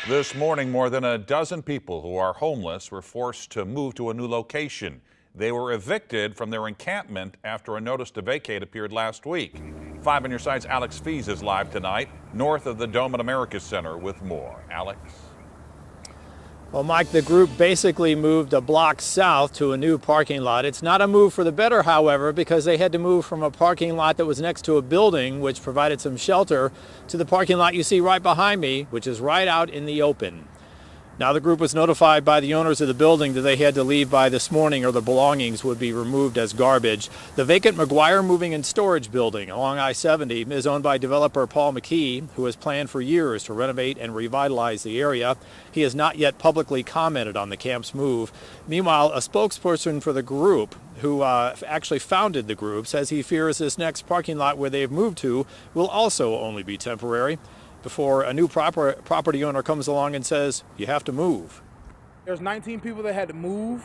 This morning, more than a dozen people who are homeless were forced to move to a new location. They were evicted from their encampment after a notice to vacate appeared last week. 5 on your side's Alex Fees is live tonight, north of the Dome at America Center with more. Alex? Well, Mike, the group basically moved a block south to a new parking lot. It's not a move for the better, however, because they had to move from a parking lot that was next to a building which provided some shelter to the parking lot you see right behind me, which is right out in the open. Now, the group was notified by the owners of the building that they had to leave by this morning or the belongings would be removed as garbage. The vacant McGuire Moving and Storage building along I-70 is owned by developer Paul McKee, who has planned for years to renovate and revitalize the area. He has not yet publicly commented on the camp's move. Meanwhile, a spokesperson for the group, who actually founded the group, says he fears this next parking lot where they've moved to will also only be temporary, before a new property owner comes along and says, you have to move. There's 19 people that had to move.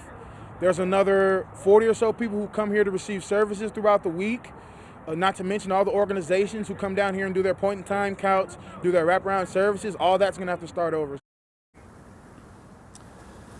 There's another 40 or so people who come here to receive services throughout the week. Not to mention all the organizations who come down here and do their point-in-time counts, do their wraparound services. All that's going to have to start over.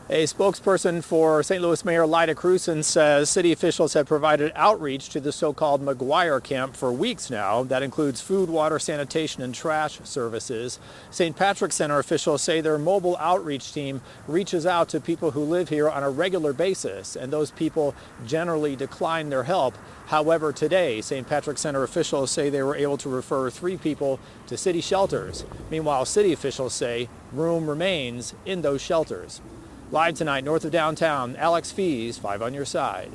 A spokesperson for St. Louis Mayor Lyda Krewson says city officials have provided outreach to the so-called McGuire camp for weeks now. That includes food, water, sanitation, and trash services. St. Patrick's Center officials say their mobile outreach team reaches out to people who live here on a regular basis, and those people generally decline their help. However, today, St. Patrick's Center officials say they were able to refer 3 people to city shelters. Meanwhile, city officials say room remains in those shelters. Live tonight north of downtown, Alex Fees, 5 on your side.